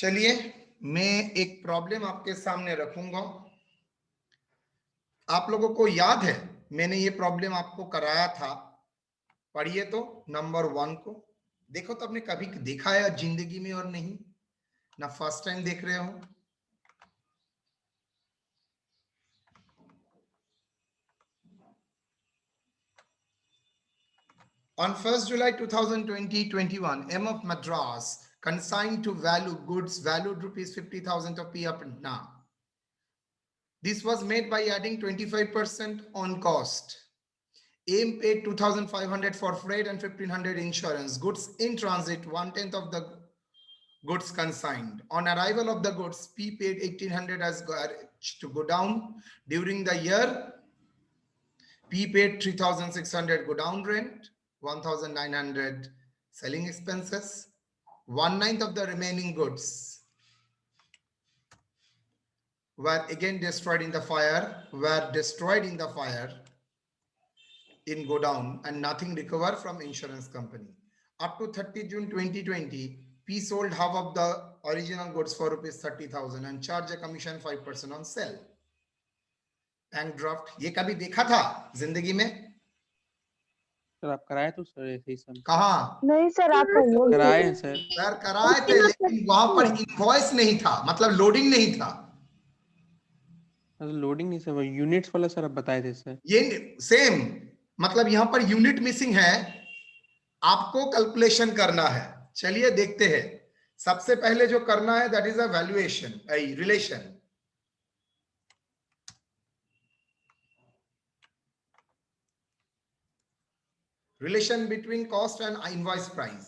चलिए मैं एक प्रॉब्लम आपके सामने रखूंगा। आप लोगों को याद है मैंने ये प्रॉब्लम आपको कराया था, पढ़िए तो नंबर 1 को देखो तो आपने कभी देखा है जिंदगी में और नहीं ना फर्स्ट टाइम देख रहे हो। On 1st July 2020-21, M of Madras consigned to value goods valued rupees 50,000 of P. Patna. This was made by adding 25% on cost. AIM paid 2,500 for freight and 1,500 insurance. Goods in transit, 1/10 of the goods consigned. On arrival of the goods, P paid 1,800 as garage to go down. During the year, P paid 3,600 go down rent, 1,900 selling expenses. 1/9 of the remaining goods were again destroyed in the fire, in go down, and nothing recovered from insurance company. Up to 30 June 2020, P sold half of the original goods for rupees 30,000 and charged a commission 5% on sale. Bank draft ये कभी देखा था जिंदगी में? Sir आप कराए तो sir ऐसे ही सब कहा? नहीं सर, आप कराए हैं सर। सर कराए थे लेकिन वहां पर इनवॉइस नहीं था, मतलब लोडिंग नहीं था। लोडिंग नहीं सर, यूनिट्स वाला सर आप बताए थे सर। ये सेम, मतलब यहां पर यूनिट मिसिंग है, आपको कैलकुलेशन करना है। चलिए देखते हैं। सबसे पहले जो करना है that is a valuation relation. Relation between cost and invoice price.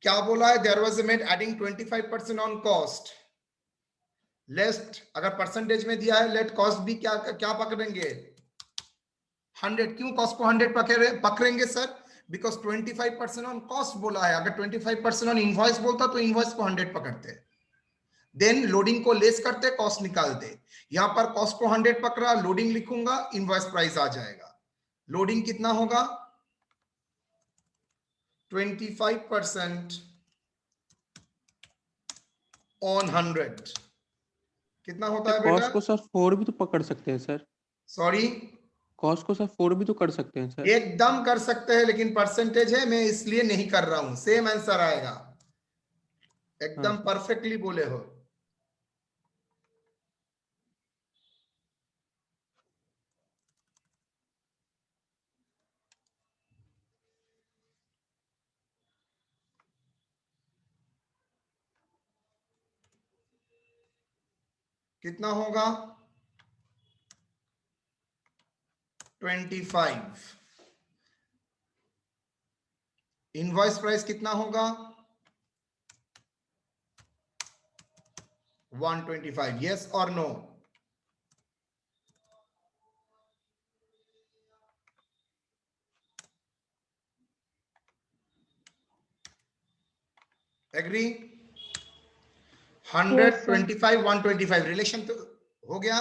क्या बोला है? There was made adding 25% on cost. Lest अगर परसेंटेज में दिया है, लेट कॉस्ट भी क्या क्या पकड़ेंगे? 100। क्यों कॉस्ट को 100 पकड़ेंगे सर? बिकॉज 25% ऑन कॉस्ट बोला है। अगर 25% ऑन इनवॉइस बोलता तो इनवॉइस को 100 पकड़ते, देन लोडिंग को लेस करते, कॉस्ट निकालते। यहां पर कॉस्ट को 100 पकड़ा, लोडिंग लिखूंगा, इनवॉइस प्राइस आ जाएगा। लोडिंग कितना होगा? 25% ऑन 100 कितना होता है बेटा? कॉस्ट को सर 4 भी तो पकड़ सकते हैं सर। सॉरी, कॉस्ट को सर 4 भी तो कर सकते हैं सर। एकदम कर सकते हैं, लेकिन परसेंटेज है, मैं इसलिए नहीं कर रहा हूं। सेम आंसर आएगा, एकदम परफेक्टली बोले हो। कितना होगा? 25। इनवॉइस प्राइस कितना होगा? 125। यस और नो? एग्री? 125 125 रिलेशन तो हो गया।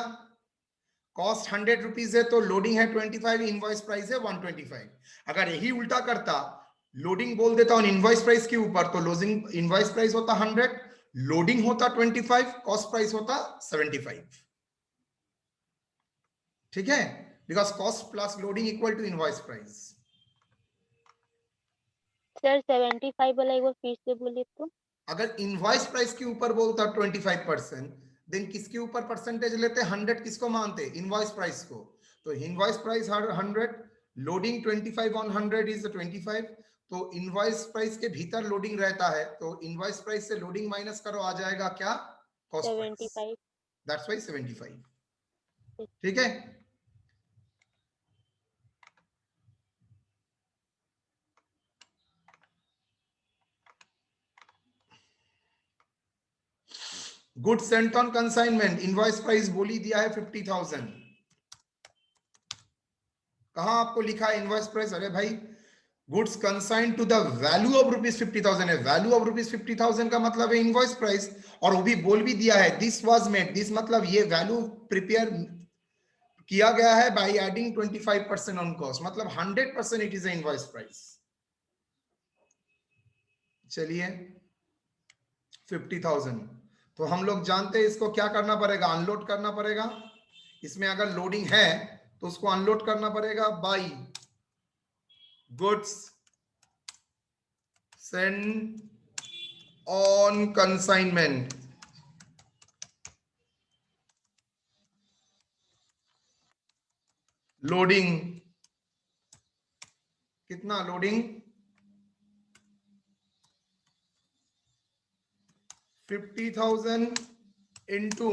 कॉस्ट 100 रुपीज है तो लोडिंग है 25, इनवॉइस प्राइस है 125। अगर यही उल्टा करता, लोडिंग बोल देता हूं इनवॉइस प्राइस के ऊपर, तो लोडिंग इनवॉइस प्राइस होता 100, लोडिंग होता 25, कॉस्ट प्राइस होता 75। ठीक है? Because cost plus loading equal to invoice price. Sir 75 वाला एक बार फिर से बोलिए तो। अगर इनवॉइस प्राइस के ऊपर बोलता 25%, देन किसके ऊपर परसेंटेज लेते? 100 किसको मानते? इनवॉइस प्राइस को। तो invoice price 100, loading 25 on 100 is 25। तो इनवॉइस प्राइस के भीतर लोडिंग रहता है, तो इनवॉइस प्राइस से लोडिंग माइनस करो, आ जाएगा क्या? Cost price. 75। That's why 75। ठीक है? Good Saint on consignment, invoice price बोली दिया है 50,000। कहां आपको लिखा है इनवॉइस प्राइस? अरे भाई, goods consigned to the value of rupees 50,000 है। वैल्यू ऑफ रुपीज 50,000 का मतलब है इनवॉइस प्राइस, और वो भी बोल भी दिया है दिस वाज मेड। दिस मतलब ये वैल्यू प्रिपेयर किया गया है बाय एडिंग 25% ऑन कॉस्ट, मतलब 100% it is a invoice price. चलिए 50,000। तो हम लोग जानते हैं इसको क्या करना पड़ेगा, अनलोड करना पड़ेगा। इसमें अगर लोडिंग है तो उसको अनलोड करना पड़ेगा by goods send on consignment. Loading कितना, लोडिंग 50,000 इंटू,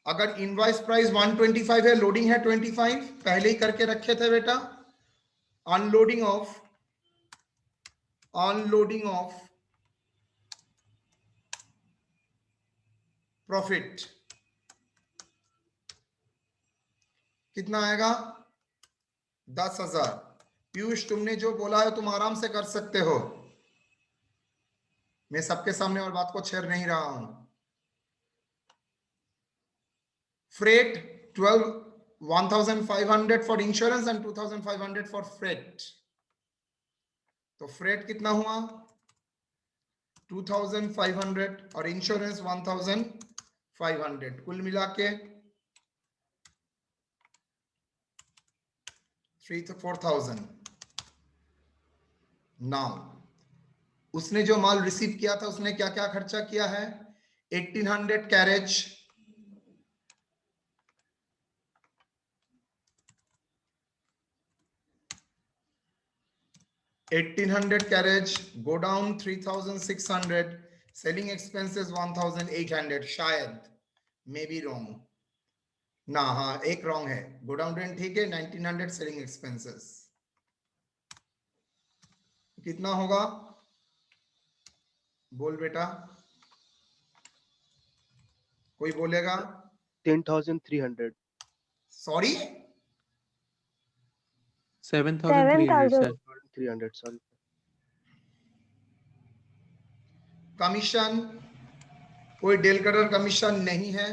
अगर इनवॉइस प्राइस 125 है, लोडिंग है 25, पहले ही करके रखे थे बेटा। अनलोडिंग ऑफ प्रॉफिट कितना आएगा, 10,000। पीयूष तुमने जो बोला है तुम आराम से कर सकते हो, मैं सबके सामने और बात को छेड़ नहीं रहा हूं। Freight 1,500 for insurance and 2,500 for freight. तो फ्रेट कितना हुआ 2,500 और इंश्योरेंस 1,500, कुल मिला के 4,000। नाउ उसने जो माल रिसीव किया था उसने क्या क्या खर्चा किया है, 1,800 carriage, 1,800 carriage, go down 3,600, selling expenses 1,800, शायद मे बी रॉन्ग ना, हाँ एक रॉन्ग है, गो डाउन रेंट ठीक है, 1,900 सेलिंग एक्सपेंसेस कितना होगा, बोल बेटा, कोई बोलेगा, 10,300 सॉरी 7,300 सर। 300 sorry कमीशन कोई डेल कलर कमीशन नहीं है,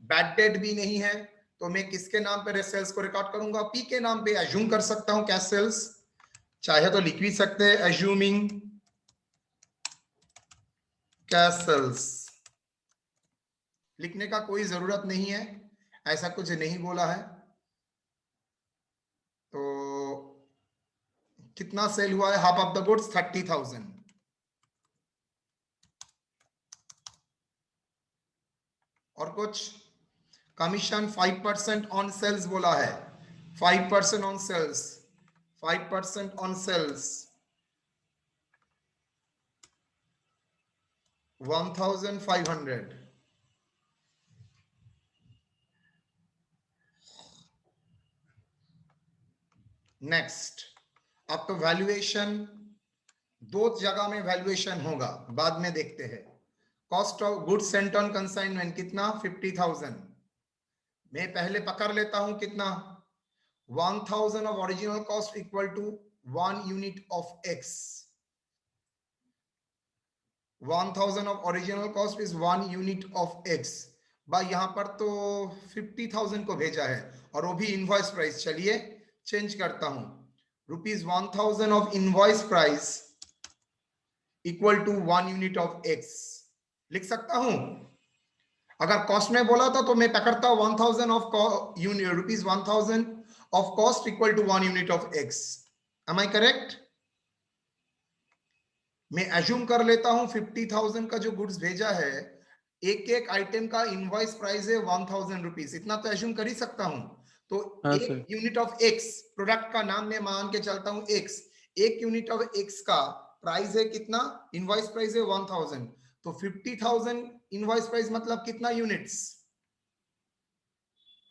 बैड डेट भी नहीं है, तो मैं किसके नाम पे सेल्स को रिकॉर्ड करूंगा, पी के नाम पे एज्यूम कर सकता हूं कैश सेल्स, चाहे तो लिख भी सकते हैं एज्यूमिंग कैश सेल्स, लिखने का कोई जरूरत नहीं है, ऐसा कुछ नहीं बोला है। तो कितना सेल हुआ है, हाफ ऑफ द गुड्स 30,000, और कुछ कमीशन 5% ऑन सेल्स बोला है, 5% on sales, 5% on sales 1,500। Next, अब तो वैल्यूएशन, दो जगह में वैल्यूएशन होगा, बाद में देखते हैं। Cost of goods sent on consignment कितना 50,000, मैं पहले पकड़ लेता हूं कितना, 1,000 of original cost equal to 1 unit of X, 1,000 of original cost is 1 unit of X. भाई यहां पर तो 50,000 को भेजा है और वो भी इनवॉइस प्राइस, चलिए चेंज करता हूं, ₹1,000 of invoice price equal to 1 unit of X लिख सकता हूं। अगर कॉस्ट में बोला था तो मैं पकड़ता हूं 1,000 of ₹1,000 of cost equal to 1 unit of X. Am I correct? मैं एज्यूम कर लेता हूं 50,000 का जो गुड्स भेजा है, एक एक आइटम का इनवॉइस प्राइस है 1,000 रुपीज, इतना तो एज्यूम कर ही सकता हूं। तो हाँ, एक sir. Unit of x, product का नाम मैं मान के चलता हूं एक्स, एक यूनिट ऑफ एक्स का प्राइस है कितना, इनवॉइस प्राइस है 1,000, तो 50,000 इनवॉइस प्राइस मतलब कितना units,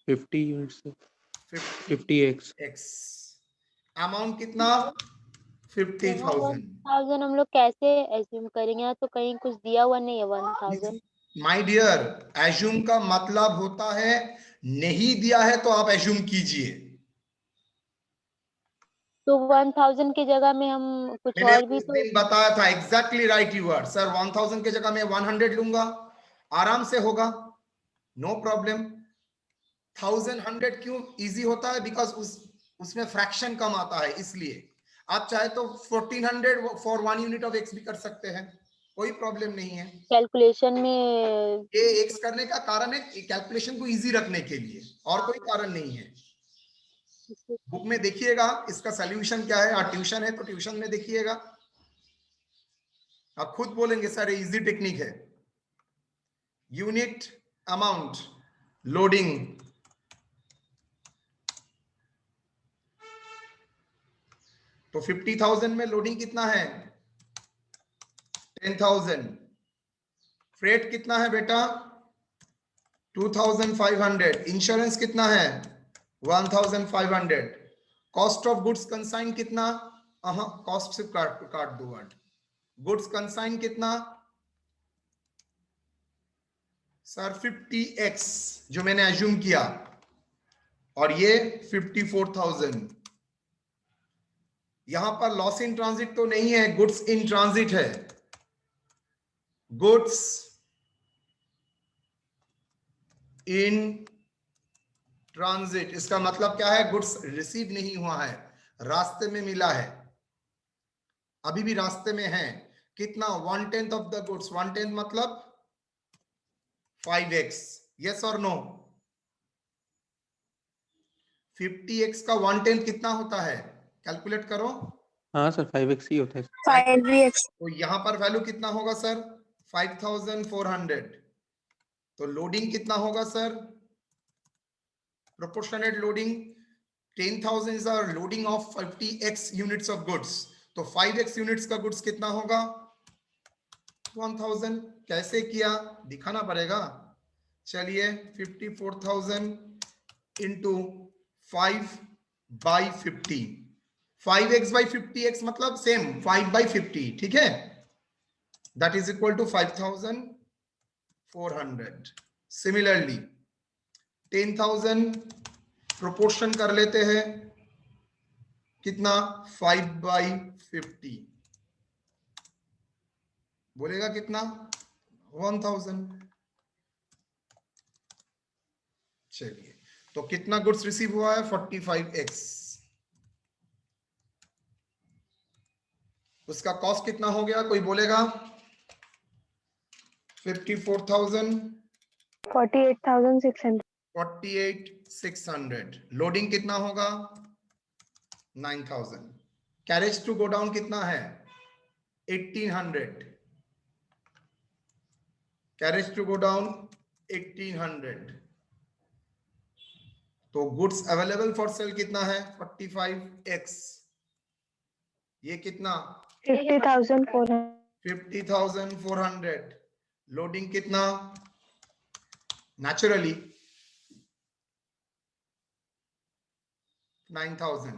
50 units, 50 x. X, amount कितना 50,000। 1,000 हम लोग कैसे एज्यूम करेंगे, यहाँ तो कहीं कुछ दिया हुआ नहीं है 1,000। माय डियर, एज्यूम का मतलब होता है नहीं दिया है तो आप एज्यूम कीजिए। तो 1,000 की जगह में हम कुछ मैंने और भी उस तो, दिन बताया था, exactly right you are sir, 1,000 की जगह मैं 100 लूंगा, आराम से होगा, नो प्रॉब्लम। 1,000 100 क्यों इजी होता है, बिकॉज उसमें फ्रैक्शन कम आता है, इसलिए। आप चाहे तो 1,400 फॉर 1 यूनिट ऑफ एक्स भी कर सकते हैं, कोई प्रॉब्लम नहीं है। कैलकुलेशन में ये एक्स करने का कारण है कैलकुलेशन को इजी रखने के लिए, और कोई कारण नहीं है। बुक में देखिएगा इसका सॉल्यूशन क्या है, और ट्यूशन है तो ट्यूशन में देखिएगा, आप खुद बोलेंगे सर इजी टेक्निक है। यूनिट अमाउंट लोडिंग, तो 50,000 में लोडिंग कितना है 10,000। फ्रेट कितना है बेटा 2,500। इंश्योरेंस कितना है 1,500। कॉस्ट ऑफ गुड्स कंसाइन कितना, कॉस्ट से काट दो वर्ड। गुड्स कंसाइन कितना सर 50x जो मैंने एज्यूम किया, और ये 54,000। यहां पर लॉस इन ट्रांजिट तो नहीं है, गुड्स इन ट्रांजिट है। गुड्स इन ट्रांजिट, इसका मतलब क्या है गुड्स रिसीव नहीं हुआ है, रास्ते में मिला है, अभी भी रास्ते में है। कितना 1/10 ऑफ द गुड्स, 1/10 मतलब 5x, यस और नो। 50x का 1/10 कितना होता है कैलकुलेट करो। हाँ सर 5x ही होता है। 5x तो यहां पर वैल्यू कितना होगा सर 5,400। तो लोडिंग कितना होगा sir proportionate loading 10,000 is our loading of 50x units of goods, तो 5x यूनिट्स का गुड्स कितना होगा 1,000। कैसे किया दिखाना पड़ेगा। चलिए 54,000 इंटू 5/50, 5x by 50x मतलब सेम 5/50, ठीक है, that is equal to 5,400। Similarly 10,000 proportion कर लेते हैं कितना 5/50, बोलेगा कितना 1,000। चलिए तो कितना गुड्स रिसीव हुआ है 45x, उसका कॉस्ट कितना हो गया कोई बोलेगा 54,000 48,600 48,600। लोडिंग कितना होगा 9,000। कैरेज टू गो डाउन कितना है 1,800। Carriage to go down 1,800। तो गुड्स अवेलेबल फॉर सेल कितना है 45x, ये कितना 50,400 50,400। लोडिंग कितना naturally 9,000।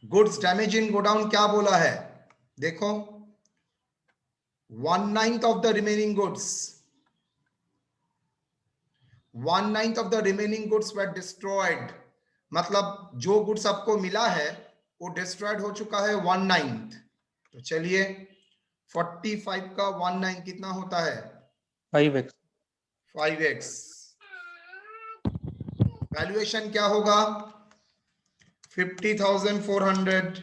Goods damage in godown क्या बोला है देखो 1/9 of the remaining goods, 1/9 of the remaining goods were destroyed, मतलब जो गुड्स आपको मिला है वो डिस्ट्रॉयड हो चुका है 1/9। तो चलिए 45 का 1/9 कितना होता है 5x 5x। वैल्यूएशन क्या होगा 50,400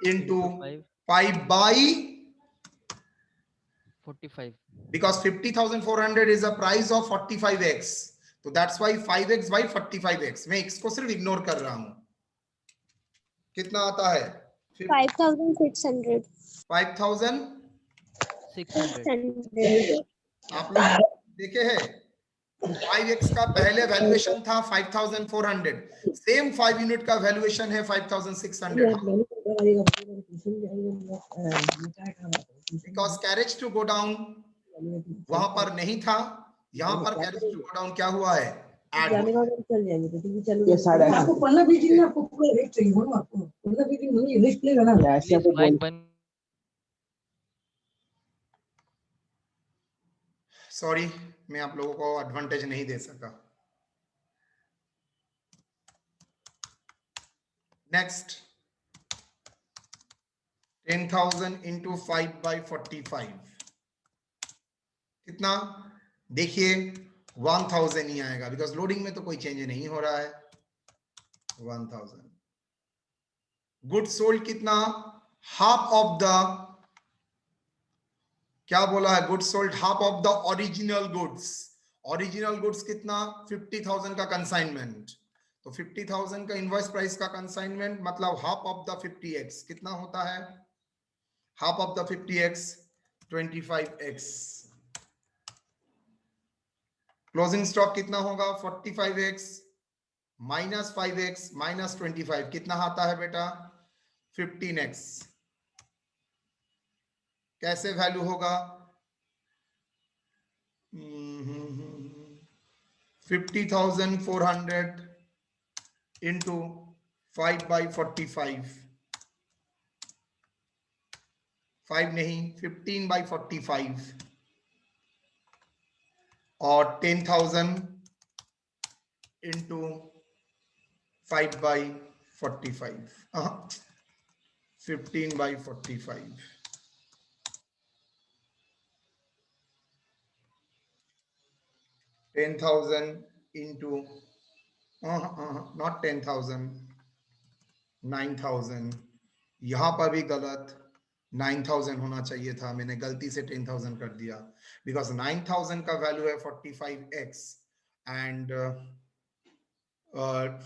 into 5/45, because 50,400 is a price of 45x, तो that's why 5x by 45x। मैं x को सिर्फ इग्नोर कर रहा हूं। कितना आता है 5,600 5,600। आप लोग देखे हैं 5x का पहले वैल्यूएशन था 5,400, सेम 5 यूनिट का वैल्यूएशन है 5,600, because carriage to go down वहां पर नहीं था, यहाँ पर कैरेज टू गो डाउन क्या हुआ है ऐड हुआ है। आपको पन्ना बीटिंग में आपको पूरा रेट चाहिए हो ना, आपको पन्ना बीटिंग नहीं लिस्ट लेगा ना ऐसे आपको सॉरी मैं आप लोगों को एडवांटेज नहीं दे सका। नेक्स्ट 10,000 into 5/45 कितना देखिए 1,000 ही आएगा, बिकॉज लोडिंग में तो कोई चेंज नहीं हो रहा है 1,000। गुड सोल्ड कितना हाफ ऑफ द क्या बोला है? Goods sold half of the original goods. Original goods कितना? 50,000 का कंसाइनमेंट। तो 50,000 का इनवॉइस प्राइस का कंसाइनमेंट मतलब हाफ ऑफ द 50x कितना होता है? Half of the 50x 25x। Closing stock कितना होगा? 45x माइनस 5x माइनस 25 कितना आता है बेटा? 15x। कैसे वैल्यू होगा? 50,400 इंटू 5/45। 5 नहीं, 15/45 और 10,000 इंटू 5/45। 15/45। 10,000 into not 10,000, 9,000। यहां पर भी गलत, 9,000 होना चाहिए था, मैंने गलती से 10,000 कर दिया। बिकॉज 9,000 का वैल्यू है 45x एंड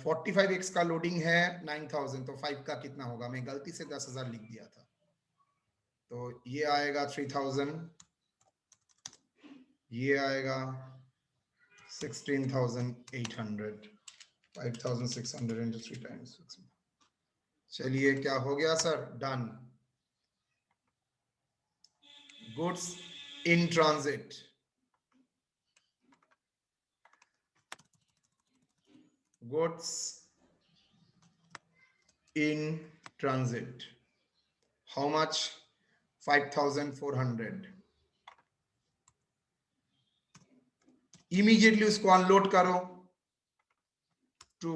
45x का लोडिंग है 9,000, तो 5 का कितना होगा? मैं गलती से 10,000 लिख दिया था, तो ये आएगा 3,000, ये आएगा 16,800। 5,600 into 3 times 6। चलिए क्या हो गया sir? Done. Goods in transit. Goods in transit how much? 5,400। Immediately उसको अनलोड करो to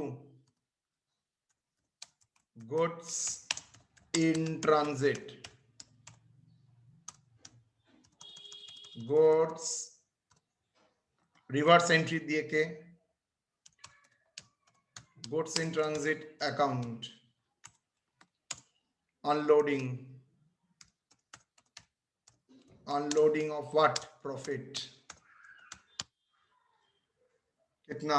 goods in transit. Goods reverse entry दिए के goods in transit account unloading of what? Profit. कितना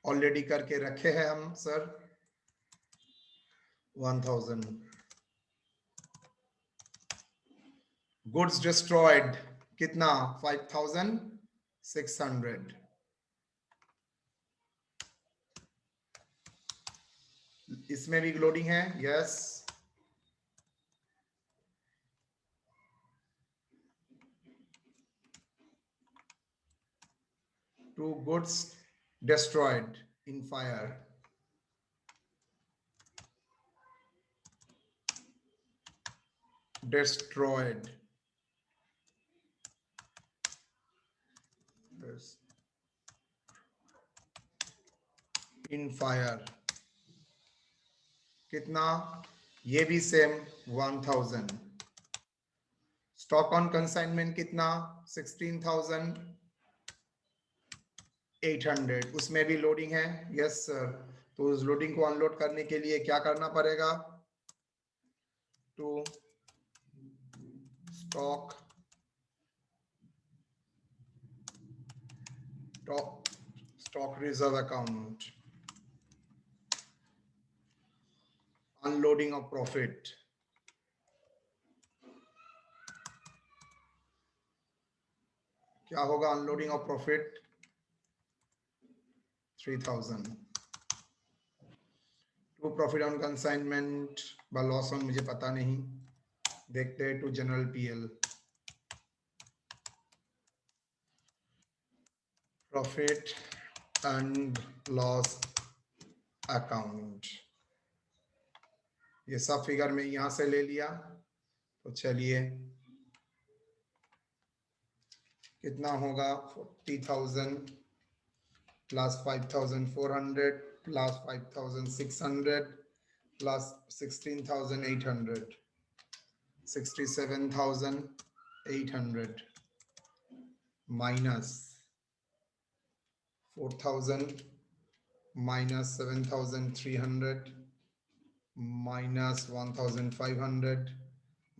ऑलरेडी करके रखे हैं हम सर? 1,000। गुड्स डिस्ट्रॉयड कितना? 5,600। इसमें भी लोडिंग है? Yes. To goods destroyed in fire। Destroyed in fire कितना? ये भी सेम 1,000। स्टॉक ऑन कंसाइनमेंट कितना? 16,800। उसमें भी लोडिंग है? Yes sir. तो उस लोडिंग को अनलोड करने के लिए क्या करना पड़ेगा? To stock reserve account unloading of profit. क्या होगा unloading of profit? 3,000। To profit on consignment व लॉस ऑन मुझे पता नहीं, देखते हैं। To general PL profit and loss account. ये सब फिगर में यहां से ले लिया। तो चलिए कितना होगा? 40,000 plus 5,400 plus 5,600 plus 16,800 67,800 minus 4,000 minus 7,300 minus 1,500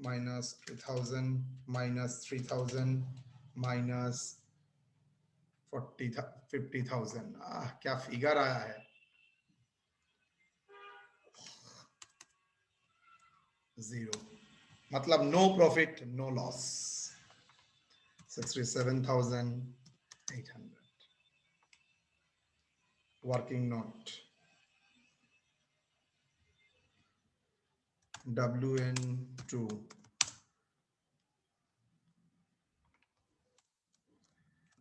minus 2000 minus 3000 minus 50,000। क्या फिगर आया है, 0, मतलब no profit no loss. 67,800 working note WN2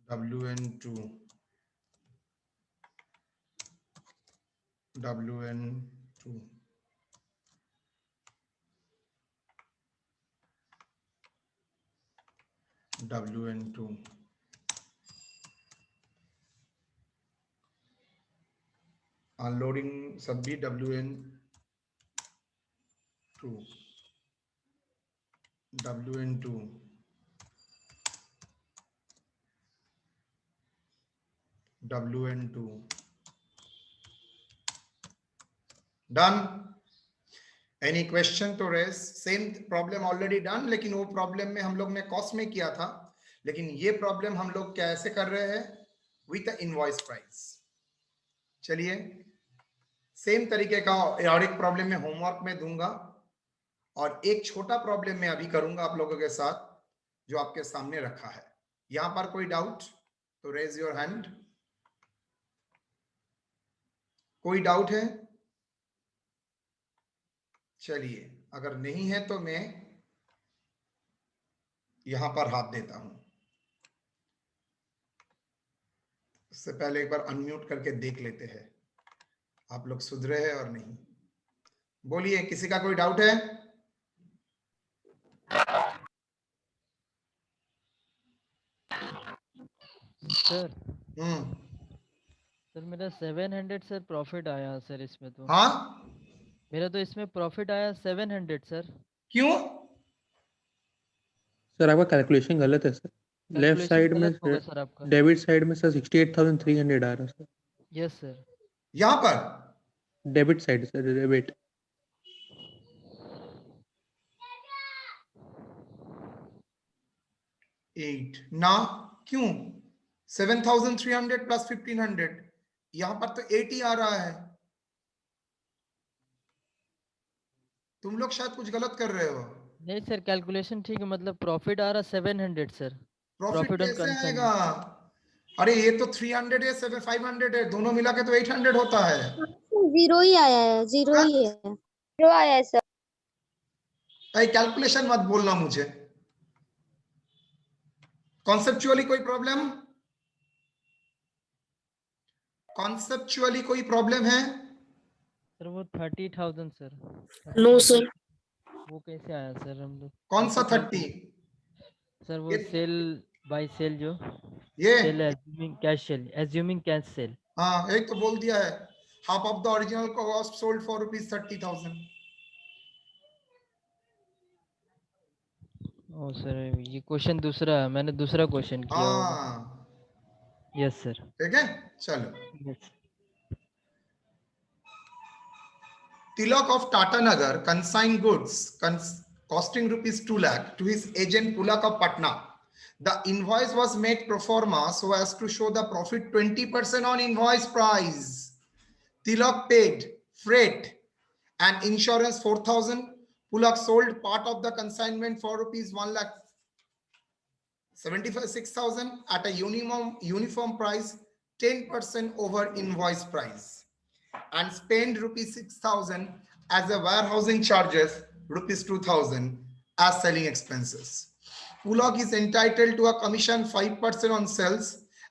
WN2 WN2 WN2 unloading सब भी WN2 WN2 WN2 done. Any question तो रेस, सेम प्रॉब्लम ऑलरेडी डन, लेकिन वो प्रॉब्लम में हम लोग ने कॉस्ट में किया था, लेकिन ये प्रॉब्लम हम लोग कैसे कर रहे हैं, विथ इनवॉइस प्राइस। चलिए सेम तरीके का और एक प्रॉब्लम में होमवर्क में दूंगा और एक छोटा प्रॉब्लम में अभी करूंगा आप लोगों के साथ जो आपके सामने रखा है। यहां पर कोई डाउट तो रेज योर हैंड। कोई डाउट है? चलिए अगर नहीं है तो मैं यहां पर हाथ देता हूं। उससे पहले एक बार अनम्यूट करके देख लेते हैं आप लोग सुधरे हैं और नहीं। बोलिए, किसी का कोई डाउट है? सर हम्म, मेरा 700 सर प्रॉफिट आया सर इसमें तो। हाँ मेरा तो इसमें प्रॉफिट आया 700 सर। क्यों? सर आपका कैलकुलेशन गलत है सर। लेफ्ट कैलकुलेशन साइड में गलत होगा सर आपका। डेबिट साइड में सर 68,300 आ रहा है सर। Yes sir. यहां पर डेबिट साइड सर, डेबिट। 8 ना, क्यों? 7,300 प्लस 1,500, यहां पर तो 8 ही आ रहा है। तुम लोग शायद कुछ गलत कर रहे हो। नहीं सर कैलकुलेशन ठीक है, मतलब प्रॉफिट आ रहा 700 सर। प्रॉफिट प्रॉफिट ऑन कैसे कंसाइनमेंट। आएगा? अरे ये तो 300 है, 500 है, दोनों मिला के तो 800 होता है। जीरो ही आया है, जीरो हाँ? ही है, जीरो आया है सर। कैलकुलेशन मत बोलना मुझे। कॉन्सेप्चुअली कोई प्रॉब्लम? कॉन्सेप्चुअली कोई प्रॉब्लम है? सर वो 30,000 सर। No sir. वो कैसे आया सर हम लोग? कौन सा 30,000 30? सर वो ये सेल बाय सेल जो ये sale assuming cash sale, assuming cash sale. हाँ, एक तो बोल दिया है, half of the original cost sold for ₹30,000। ओ सर ये क्वेश्चन दूसरा है, मैंने दूसरा क्वेश्चन किया होगा। हाँ यस सर। ठीक है, चलो। Yes. Tilak of Tatanagar consigned goods costing ₹2 lakh to his agent Pulak of Patna. The invoice was made pro forma so as to show the profit 20% on invoice price. Tilak paid freight and insurance 4,000. Pulak sold part of the consignment for ₹1,76,000 at a uniform price 10% over invoice price, and spend ₹6,000 as the warehousing charges, ₹2,000 as selling expenses. Pulak is entitled to a commission 5% on sales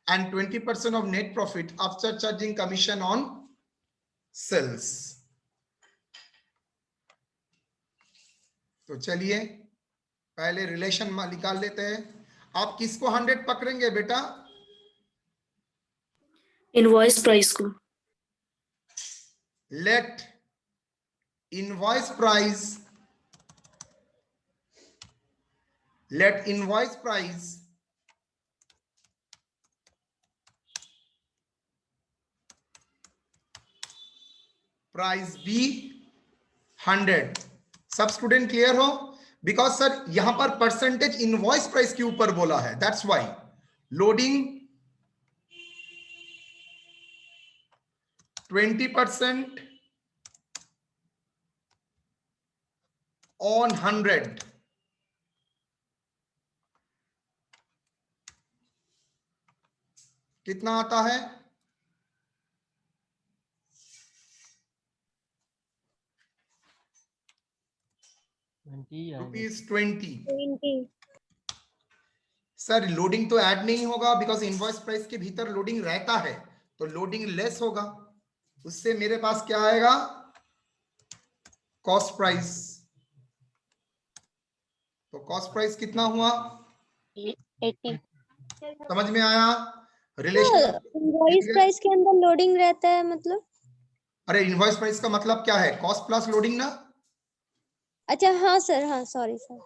and 20% of net profit after charging commission on sales. तो चलिए पहले relation निकाल लेते हैं। आप किसको 100 पकड़ेंगे बेटा? इनवॉइस प्राइस को। Let invoice price be 100। सब स्टूडेंट क्लियर हो? बिकॉज सर यहां पर परसेंटेज इनवॉइस प्राइस के ऊपर बोला है, दैट्स वाई लोडिंग 20% on 100 कितना आता है? ₹20। 20। सर लोडिंग तो ऐड नहीं होगा बिकॉज इनवॉइस प्राइस के भीतर लोडिंग रहता है, तो लोडिंग लेस होगा, उससे मेरे पास क्या आएगा? Cost price. तो कॉस्ट प्राइस कितना हुआ? 80। समझ में आया रिलेशन? इनवॉइस प्राइस के अंदर लोडिंग रहता है मतलब? अरे इनवॉइस प्राइस का मतलब क्या है? कॉस्ट प्लस लोडिंग ना। अच्छा हाँ सर, हाँ सॉरी सर।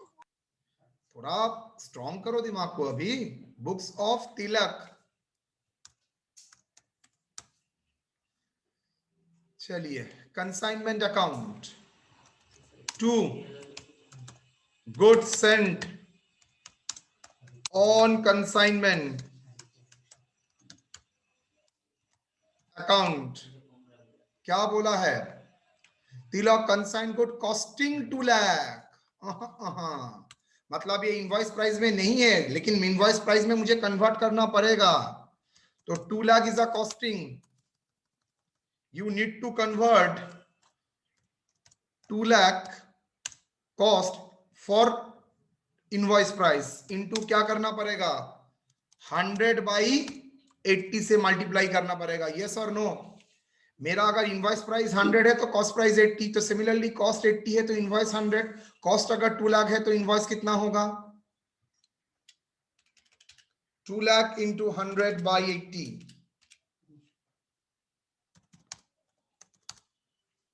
थोड़ा स्ट्रॉन्ग करो दिमाग को। अभी बुक्स ऑफ तिलक, चलिए consignment account to goods sent on consignment account. क्या बोला है? Tilak consign good costing 2 lakh. मतलब ये इनवॉइस प्राइस में नहीं है, लेकिन इनवॉइस प्राइस में मुझे कन्वर्ट करना पड़ेगा। तो 2 lakh is a costing, you need to convert 2 lakh cost for invoice price into क्या करना पड़ेगा? 100/80 से मल्टीप्लाई करना पड़ेगा। यस और नो? मेरा अगर इनवॉइस प्राइस 100 है तो कॉस्ट प्राइस 80, तो सिमिलरली कॉस्ट 80 है तो इनवॉइस 100, कॉस्ट अगर 2 लाख है तो इनवॉइस कितना होगा? 2 lakh into 100/80,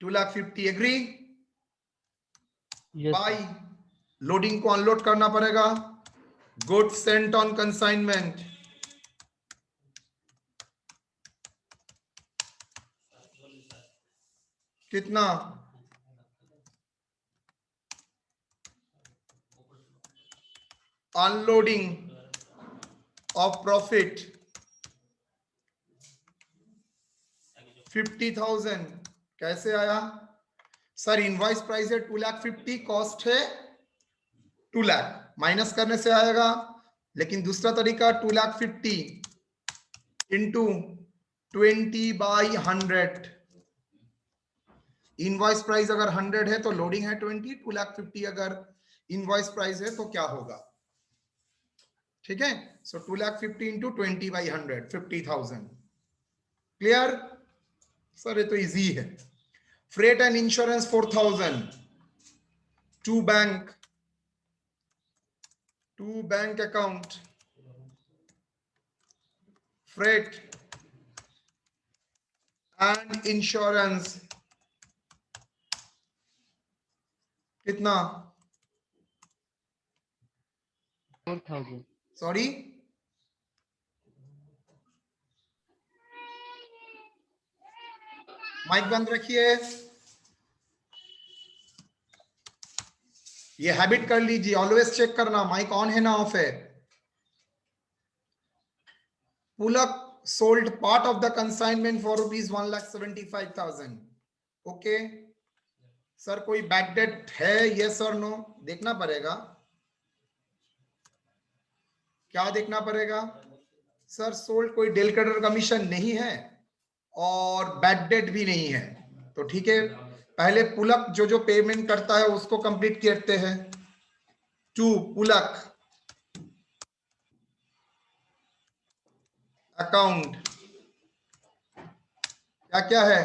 2,50,000। Agree? Yes by loading को अनलोड करना पड़ेगा। गुड्स सेंट ऑन कंसाइनमेंट, कितना? Unloading of profit 50,000। कैसे आया? सर इनवॉइस प्राइस है 2,50,000, कॉस्ट है 2 लाख, माइनस करने से आएगा। लेकिन दूसरा तरीका 2,50,000 इंटू 20/100। इनवॉइस प्राइस अगर 100 है तो लोडिंग है 20, 2,50,000 अगर इनवॉइस प्राइस है तो क्या होगा? ठीक है, सो 2,50,000 इंटू 20/100, 50,000। क्लियर? सर ये तो इजी है। Freight and insurance 4,000 to bank account, freight and insurance कितना? 4,000। सॉरी, माइक बंद रखिए। ये हैबिट कर लीजिए, ऑलवेज चेक करना माइक ऑन है ना ऑफ है। Pulak sold part of the consignment for ₹1,75,000। Okay sir, कोई बैड डेट है? यस और नो? देखना पड़ेगा। क्या देखना पड़ेगा? सर सोल्ड कोई डेल क्रेडिटर कमीशन नहीं है और बैड डेट भी नहीं है, तो ठीक है। पहले पुलक जो जो पेमेंट करता है उसको कंप्लीट करते हैं। टू पुलक अकाउंट क्या क्या है?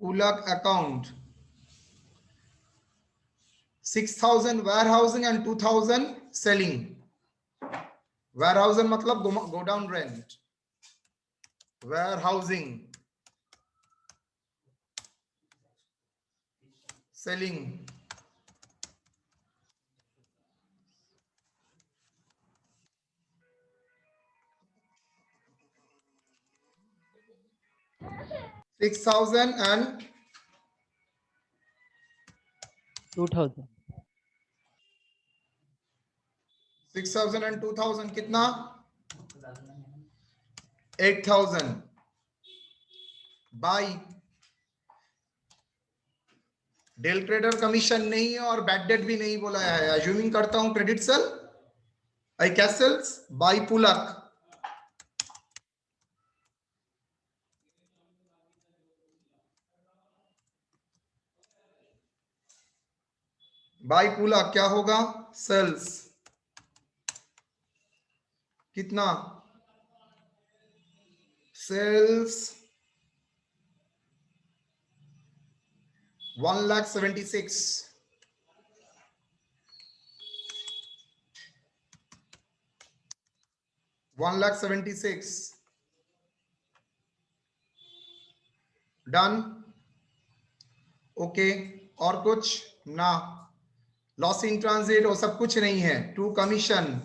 Pulak account 6,000 warehousing and 2,000 selling। warehousing मतलब godown rent, warehousing selling। 6,000 and 2000 6,000 and 2,000 कितना? 8,000 बाई डेल ट्रेडर कमीशन नहीं है और बैड डेट भी नहीं बोला है, अज्यूमिंग करता हूं क्रेडिट सेल आई कैसल्स बाई पुलक बाई पुलक क्या होगा? सेल्स कितना? सेल्स 1,76,000 1,76,000 डन ओके और कुछ ना लॉस इन ट्रांजिट और सब कुछ नहीं है to commission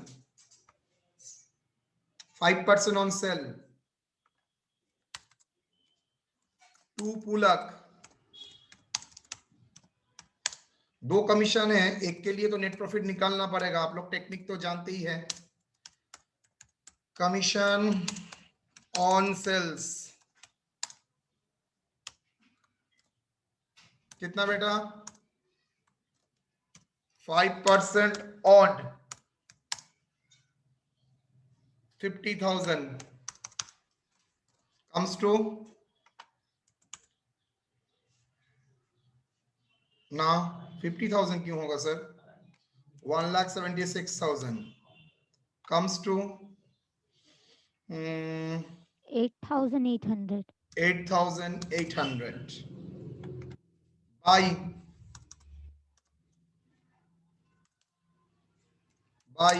5% on sale to Pulak दो कमीशन है एक के लिए तो नेट प्रॉफिट निकालना पड़ेगा आप लोग टेक्निक तो जानते ही है कमीशन ऑन सेल्स कितना बेटा 5% ऑन 50,000 comes to ना 50,000 क्यों होगा sir 1,76,000 comes to 8,800 8,800 by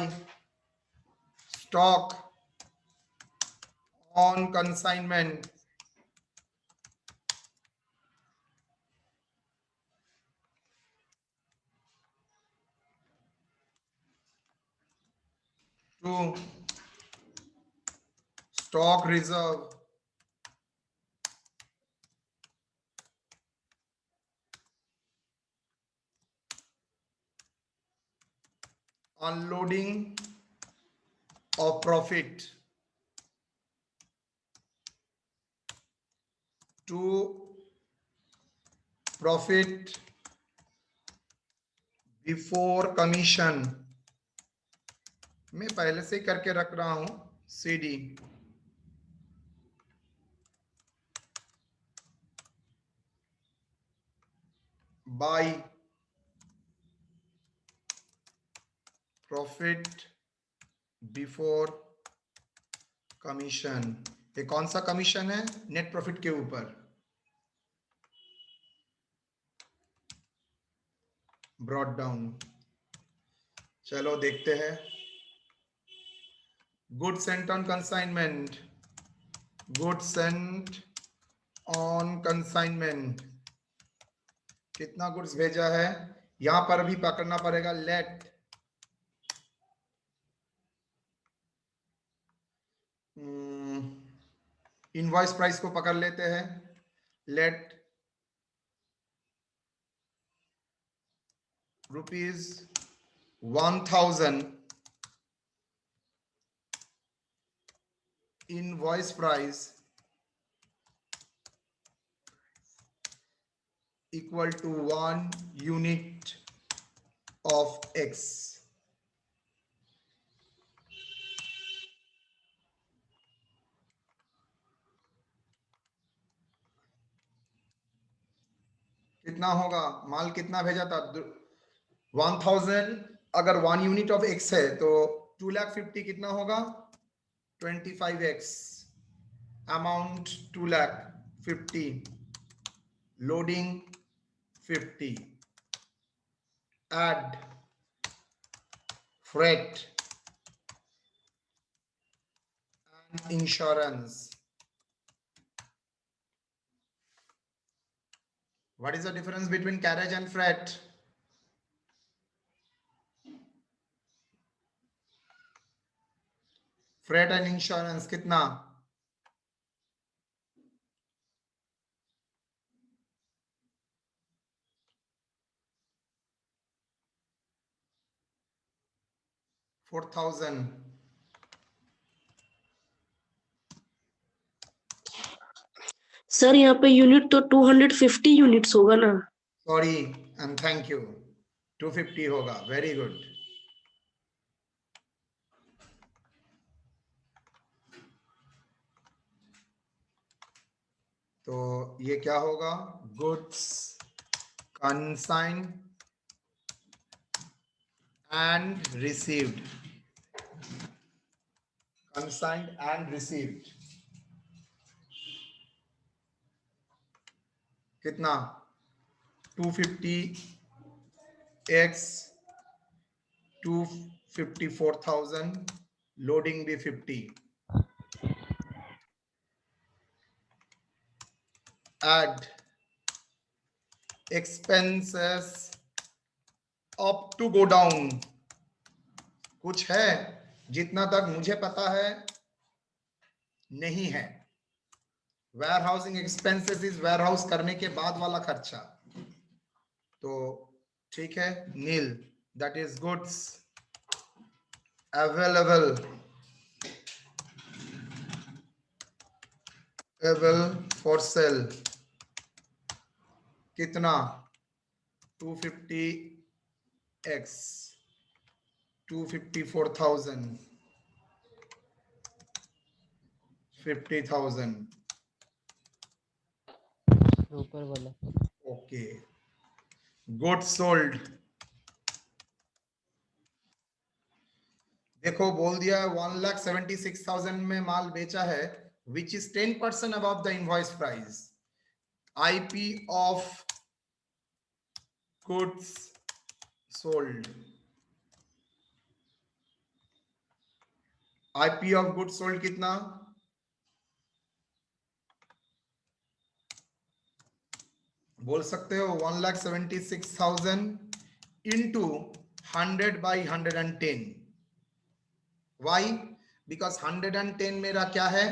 stock on consignment to stock reserve unloading of profit to profit before commission मैं पहले से ही करके रख रहा हूं CD by profit before commission ये कौन सा कमीशन है नेट प्रॉफिट के ऊपर ब्रॉट डाउन चलो देखते हैं goods sent on consignment goods sent on consignment कितना गुड्स भेजा है यहां पर भी पकड़ना पड़ेगा लेट इनवॉइस प्राइस को पकड़ लेते हैं late ₹1,000 invoice price equal to 1 unit of X. कितना होगा माल कितना भेजा था 1,000 अगर 1 यूनिट ऑफ X है तो 2,50,000 कितना होगा 25X amount 2,50,000 loading 50 add freight and insurance. What is the difference between carriage and freight? Freight and insurance कितना 4,000. सर यहाँ पे यूनिट तो 250 यूनिट्स होगा ना? Sorry and thank you. 250 होगा. Very good. तो ये क्या होगा? Goods consigned and received. Consigned and received. कितना? 250 x 254,000. Loading भी 50. Add expenses up to go down. कुछ है? जितना तक मुझे पता है नहीं है. Warehousing expenses is warehouse करने के बाद वाला खर्चा. तो ठीक है, Neel. That is goods available for sale. कितना? 250x 254,000 50,000. ऊपर वाला. ओके. Goods sold. देखो बोल दिया 1,76,000 में माल बेचा है, which is 10% above the invoice price. IP of goods sold. IP of goods sold कितना? बोल सकते हो 1,76,000 into 100 by 110. Why? Because 110 मेरा क्या है?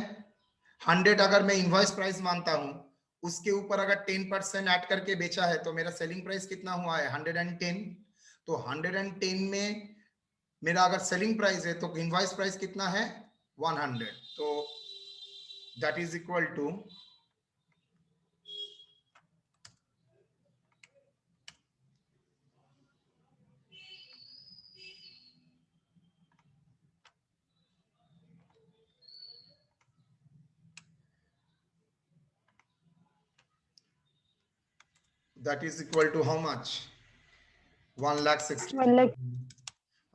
100 अगर मैं इनवॉइस प्राइस मानता हूं, उसके ऊपर अगर 10% ऐड करके बेचा है तो मेरा सेलिंग प्राइस कितना हुआ है? 110. तो 110 में मेरा अगर सेलिंग प्राइस है तो इनवॉइस प्राइस कितना है? 100. तो that is equal to how much? 1,60,000. 1 lakh.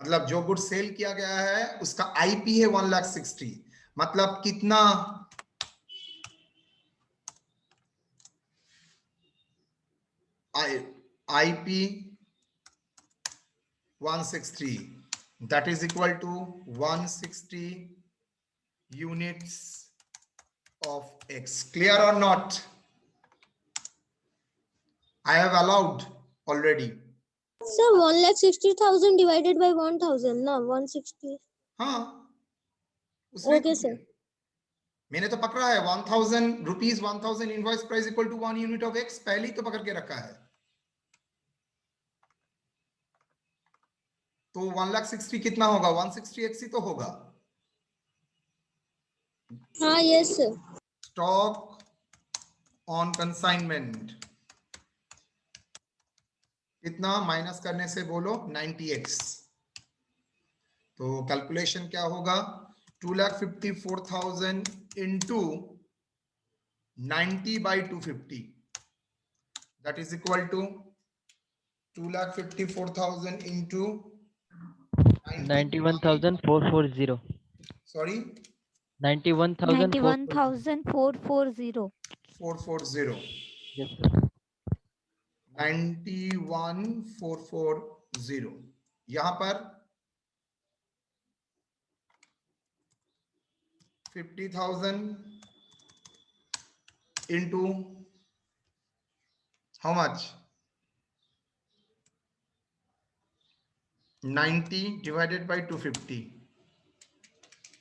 मतलब जो गुड सेल किया गया है उसका आईपी है 1,60,000. मतलब कितना? IP 160. That is equal to 160 units of X. Clear or not? I have allowed already. Sir, 1,60,000 divided by 1,000, ना 160. हाँ, उसने Okay, किया. sir. मैंने तो पकड़ा है 1,000 rupees 1,000 invoice price equal to 1 unit of X. पहले ही तो पकड़ के रखा है. तो 1,60,000 कितना होगा? 160 एक्स ही तो होगा. हाँ, yes, sir. Stock on consignment कितना? माइनस करने से बोलो 90x. तो कैलकुलेशन क्या होगा? 2,54,000 into 90 by 250. That is equal to 2,54,000 into 91,440. Sorry, 91,440. 91,440. Yes, sir. 91,440. यहां पर 50,000 into how much? 90 divided by 250.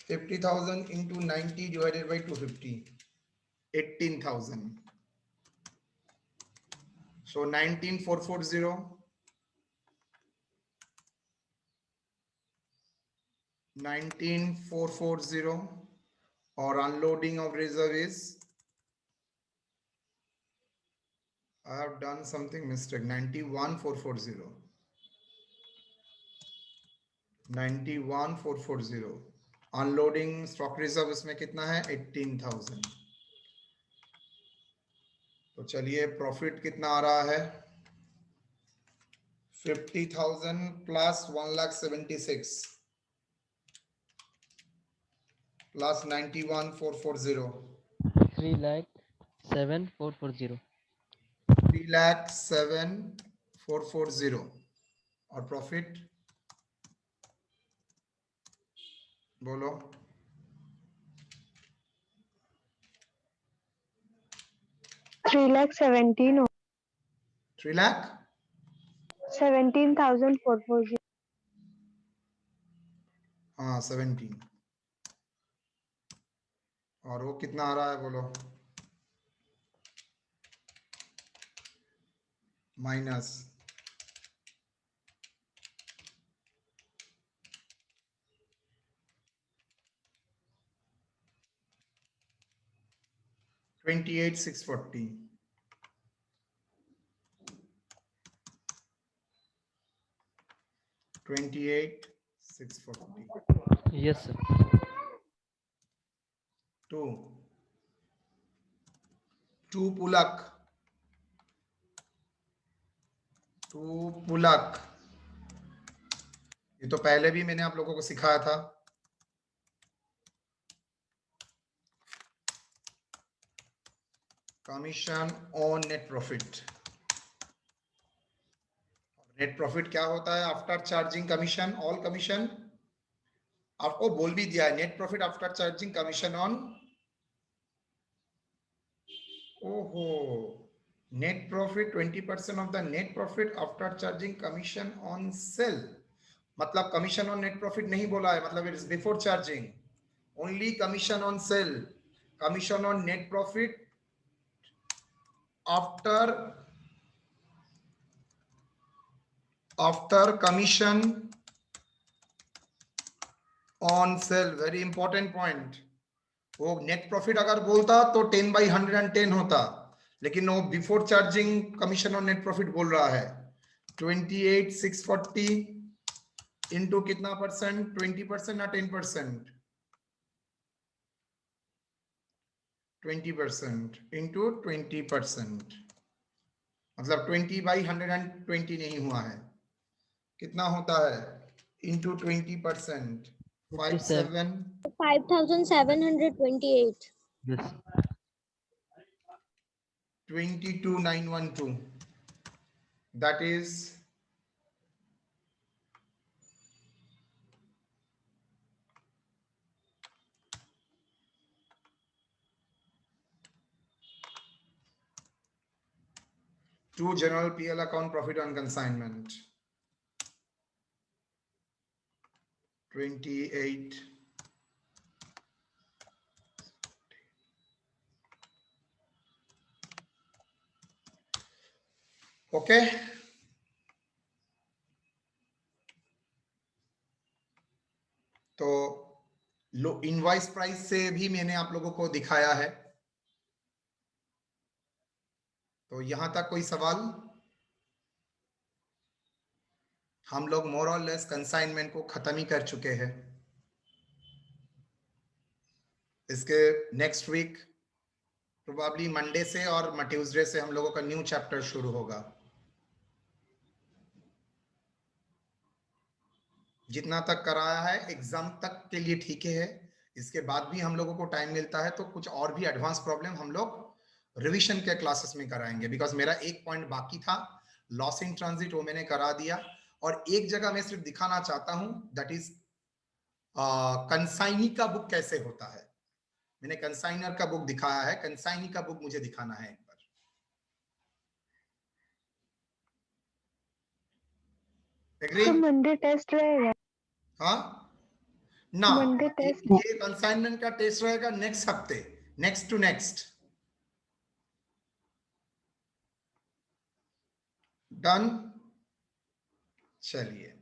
50,000 into 90 divided by 250. 18,000. So 19,440 19,440 or unloading of reserve is, I have done something mistake, 91,440. 91,440 unloading stock reserve इसमें कितना है 18,000। तो चलिए profit कितना आ रहा है 50,000 प्लस 1,76,000 प्लस 91,440 3,07,440 3,07,440 और प्रॉफिट बोलो 3,17,000 17,440 हाँ 17 और वो कितना आ रहा है बोलो माइनस 28,640 28,640 yes sir 2 पुलक ये तो पहले भी मैंने आप लोगों को सिखाया था commission on net profit net profit क्या होता है after charging commission all commission आपको बोल भी दिया है net profit after charging commission on ओहो net profit 20% of the net profit after charging commission on sale मतलब कमीशन ऑन नेट प्रॉफिट नहीं बोला है मतलब it is before charging only commission on sale commission on net profit after commission on sale very important point वो net profit अगर बोलता तो 10/110 होता लेकिन वो before charging commission on net profit बोल रहा है 28,640 इनटू कितना परसेंट 20% ना 10% 20% इनटू 20% मतलब 20/120 नहीं हुआ है कितना होता है into 20% 5,728 yes 22,912 that is to general PL account profit on consignment 28 okay तो लो इनवॉइस प्राइस से भी मैंने आप लोगों को दिखाया है तो यहां तक कोई सवाल हम लोग मोर और लेस कंसाइनमेंट को खत्म ही कर चुके हैं इसके नेक्स्ट वीक प्रोबेबली मंडे से और ट्यूसडे से हम लोगों का न्यू चैप्टर शुरू होगा जितना तक कराया है एग्जाम तक के लिए ठीक है इसके बाद भी हम लोगों को टाइम मिलता है तो कुछ और भी एडवांस प्रॉब्लम हम लोग रिवीजन के क्लासेस में कराएंगे बिकॉज मेरा एक पॉइंट बाकी था लॉस इन ट्रांजिट वो मैंने करा दिया और एक जगह मैं सिर्फ दिखाना चाहता हूं दैट इज कंसाइनी का बुक कैसे होता है मैंने कंसाइनर का बुक दिखाया है कंसाइनी का बुक मुझे दिखाना है एक बार एग्री मंडे टेस्ट रहेगा हाँ ना मंडे टेस्ट ये कंसाइनमेंट का टेस्ट रहेगा नेक्स्ट हफ्ते नेक्स्ट टू नेक्स्ट डन चलिए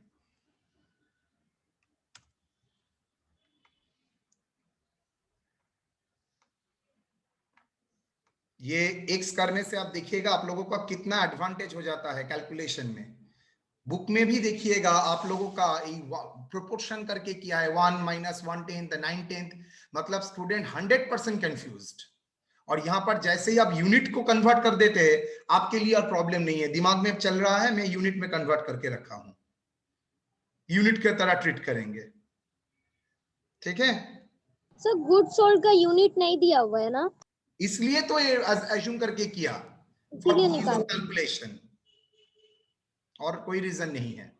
ये एक्स करने से आप देखिएगा आप लोगों का कितना एडवांटेज हो जाता है कैलकुलेशन में। बुक में भी देखिएगा आप लोगों का प्रोपोर्शन करके किया है 1 - 1/10 9/10, मतलब स्टूडेंट 100% कंफ्यूज्ड। और यहाँ पर जैसे ही आप यूनिट को कन्वर्ट कर देते हैं आपके लिए और प्रॉब्लम नहीं है, दिमाग में चल रहा है मैं यूनिट में कन्वर्ट करके रखा हूं, यूनिट की तरह ट्रीट करेंगे। ठीक है सर गुड सोल्ड का यूनिट नहीं दिया हुआ है ना, इसलिए तो ये एज्यूम करके किया इसीलिए निकाल। कैलकुलेशन, और कोई रीजन नहीं है।